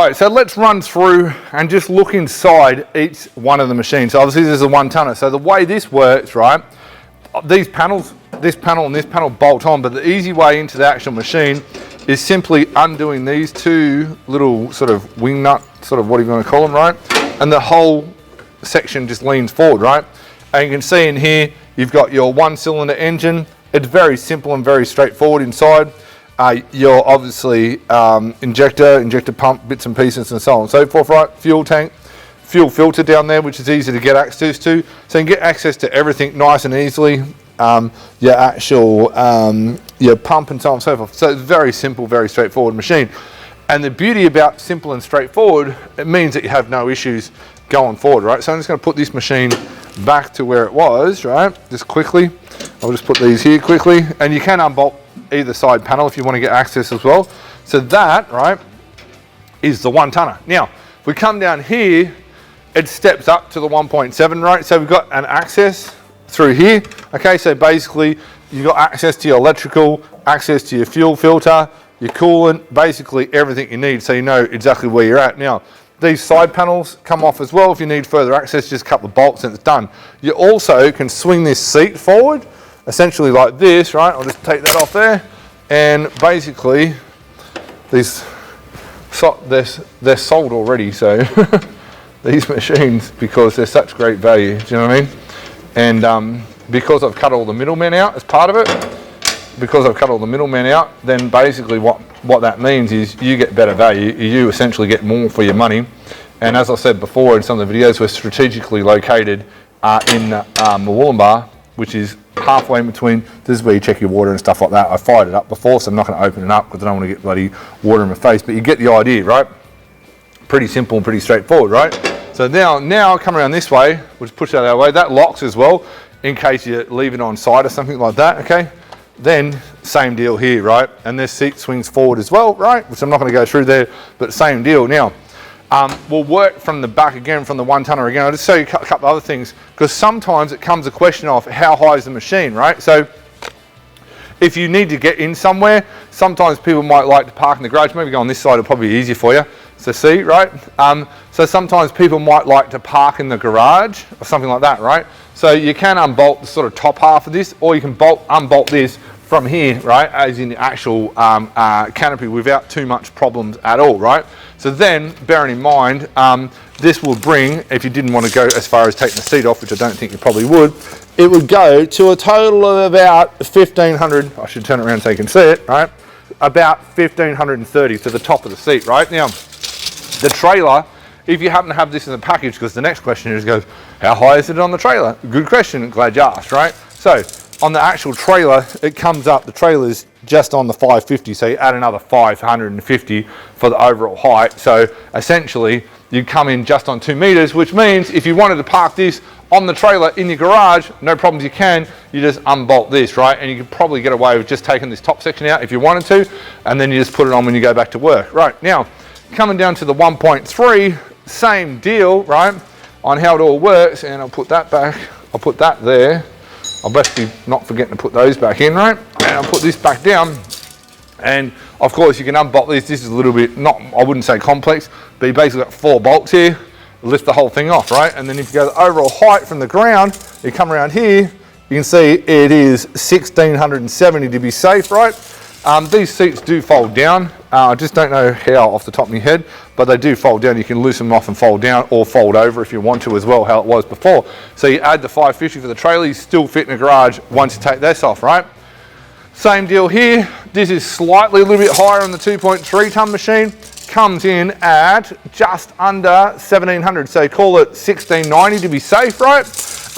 Right, so let's run through and just look inside each one of the machines. So obviously this is a 1 tonner. So the way this works, right, these panels, this panel and this panel bolt on, but the easy way into the actual machine is simply undoing these two little sort of wing nut, sort of what do you want to call them, right? And the whole section just leans forward, right? And you can see in here, you've got your 1-cylinder engine. It's very simple and very straightforward inside. Your obviously injector pump, bits and pieces and so on and so forth, right? Fuel tank, fuel filter down there, which is easy to get access to. So you can get access to everything nice and easily. Your actual, your pump and so on and so forth. So it's very simple, very straightforward machine. And the beauty about simple and straightforward, it means that you have no issues going forward, right? So I'm just going to put this machine back to where it was, right? Just quickly. I'll just put these here quickly. And you can unbolt either side panel if you want to get access as well. So that, right, is the 1 tonner. Now, if we come down here, it steps up to the 1.7, right? So we've got an access through here. Okay, so basically you've got access to your electrical, access to your fuel filter, your coolant, basically everything you need, so you know exactly where you're at. Now, these side panels come off as well. If you need further access, just a couple of bolts and it's done. You also can swing this seat forward, essentially like this, right? I'll just take that off there. And basically, these, they're sold already, so these machines, because they're such great value, do you know what I mean? And because I've cut all the middlemen out as part of it, then basically what that means is you get better value, you essentially get more for your money. And as I said before in some of the videos, we're strategically located in Wollongbar, which is halfway in between. This is where you check your water and stuff like that. I fired it up before, so I'm not going to open it up because I don't want to get bloody water in my face, but you get the idea, right? Pretty simple and pretty straightforward, right? So now come around this way, we'll just push that out of the way. That locks as well, in case you leave it on side or something like that, okay? Then, same deal here, right? And this seat swings forward as well, right? Which I'm not gonna go through there, but same deal. Now, we'll work from the back again, from the 1 tonner again. I'll just show you a couple other things, because sometimes it comes a question of how high is the machine, right? So, if you need to get in somewhere, sometimes people might like to park in the garage. Maybe go on this side, it'll probably be easier for you to see, right? So sometimes people might like to park in the garage or something like that, right? So you can unbolt the sort of top half of this, or you can unbolt this from here, right, as in the actual canopy without too much problems at all, right? So then, bearing in mind, this will bring, if you didn't want to go as far as taking the seat off, which I don't think you probably would, it would go to a total of about 1,500, I should turn it around so you can see it, right? About 1,530 to the top of the seat, right? Now, the trailer, if you happen to have this in the package, because the next question is goes, how high is it on the trailer? Good question, glad you asked, right? So, on the actual trailer, it comes up, the trailer's just on the 550, so you add another 550 for the overall height. So essentially, you come in just on 2 meters, which means if you wanted to park this on the trailer in your garage, no problems, you can. You just unbolt this, right? And you could probably get away with just taking this top section out if you wanted to, and then you just put it on when you go back to work. Right, now, coming down to the 1.3, same deal, right, on how it all works, and I'll put that back, I'll put that there. I'll best be not forgetting to put those back in, right? And I'll put this back down. And of course you can unbolt this. This is a little bit, not, I wouldn't say complex, but you basically got 4 bolts here, lift the whole thing off, right? And then if you go the overall height from the ground, you come around here, you can see it is 1,670 to be safe, right? These seats do fold down. I just don't know how off the top of my head, but they do fold down. You can loosen them off and fold down, or fold over if you want to as well, how it was before. So you add the 550 for the trailer, you still fit in a garage once you take this off, right? Same deal here. This is slightly a little bit higher on the 2.3 ton machine. Comes in at just under 1,700, so call it 1,690 to be safe, right?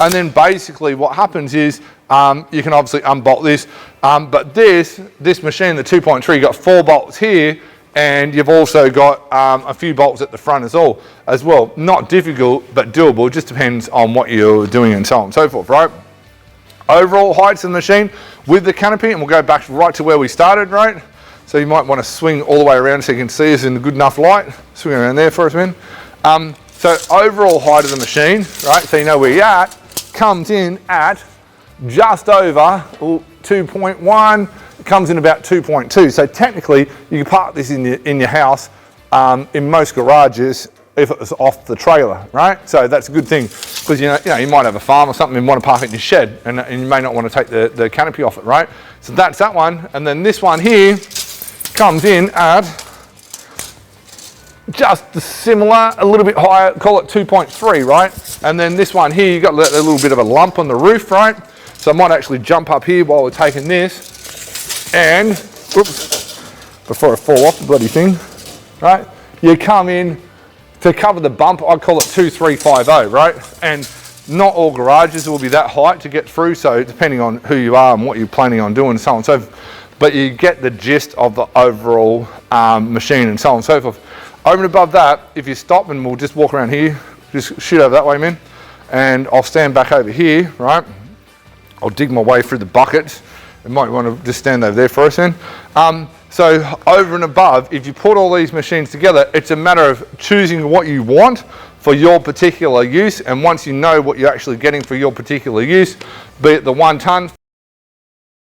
And then basically what happens is you can obviously unbolt this, but this machine, the 2.3, you've got 4 bolts here, and you've also got a few bolts at the front as well. Not difficult, but doable. It just depends on what you're doing and so on and so forth, right? Overall heights of the machine with the canopy, and we'll go back right to where we started, right? So you might want to swing all the way around so you can see us in good enough light. Swing around there for us, man. So overall height of the machine, right, so you know where you're at, comes in at just over 2.1, it comes in about 2.2. So technically, you can park this in your house in most garages if it was off the trailer, right? So that's a good thing, because you might have a farm or something and want to park it in your shed, and you may not want to take the canopy off it, right? So that's that one, and then this one here comes in at just similar, a little bit higher, call it 2.3, right? And then this one here, you got a little bit of a lump on the roof, right? So I might actually jump up here while we're taking this, and, oops, before I fall off the bloody thing, right? You come in, to cover the bump, I call it 2350, right? And not all garages will be that height to get through, so depending on who you are and what you're planning on doing and so on and so forth, but you get the gist of the overall machine and so on and so forth. Over and above that, if you stop, and we'll just walk around here, just shoot over that way, man, and I'll stand back over here, right? I'll dig my way through the bucket. You might want to just stand over there for us then. So over and above, if you put all these machines together, it's a matter of choosing what you want for your particular use, and once you know what you're actually getting for your particular use, be it the 1 ton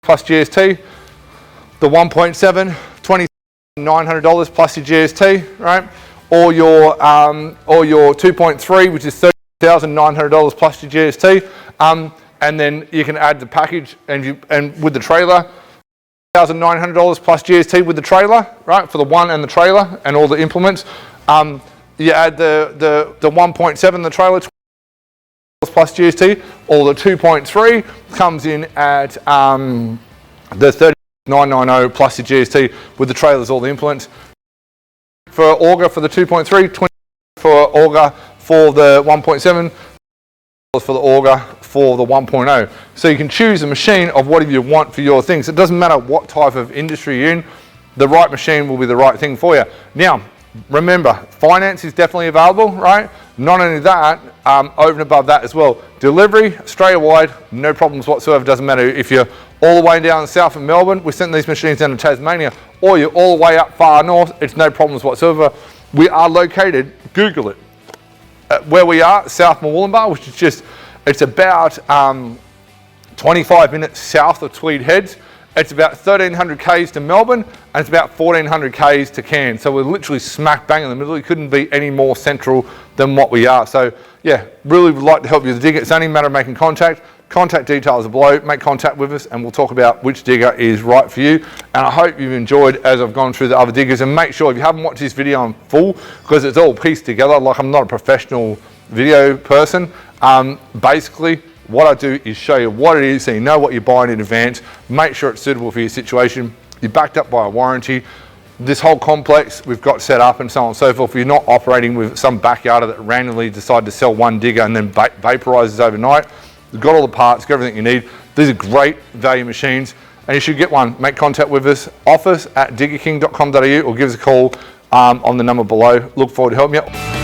plus GST, the 1.7, $2,900 plus your GST, right? Or your 2.3, which is $30,900 plus your GST, and then you can add the package and with the trailer, $1,900 plus GST with the trailer, right? For the one and the trailer and all the implements. You add the 1.7, the trailer, plus GST, or the 2.3 comes in at the 30,990 plus your GST with the trailers, all the implements. For auger for the 2.3, 20 for auger for the 1.7, for the auger for the 1.0. So you can choose a machine of whatever you want for your things. It doesn't matter what type of industry you're in, the right machine will be the right thing for you. Now, remember, finance is definitely available, right? Not only that, over and above that as well, delivery, Australia-wide, no problems whatsoever. Doesn't matter if you're all the way down south in Melbourne, we're sending these machines down to Tasmania, or you're all the way up far north, it's no problems whatsoever. We are located, Google it, where we are, South Murwillumbah, which is just, it's about 25 minutes south of Tweed Heads. It's about 1,300 k's to Melbourne, and it's about 1,400 k's to Cairns. So we're literally smack bang in the middle. We couldn't be any more central than what we are. So yeah, really would like to help you with the digger. It's only a matter of making contact. Contact details are below. Make contact with us and we'll talk about which digger is right for you. And I hope you've enjoyed as I've gone through the other diggers. And make sure if you haven't watched this video in full, because it's all pieced together, like I'm not a professional video person, basically what I do is show you what it is so you know what you're buying in advance, make sure it's suitable for your situation, you're backed up by a warranty. This whole complex we've got set up and so on and so forth. You're not operating with some backyarder that randomly decided to sell one digger and then vaporizes overnight. You've got all the parts, got everything you need. These are great value machines and you should get one. Make contact with us, office@diggerking.com.au or give us a call on the number below. Look forward to helping you.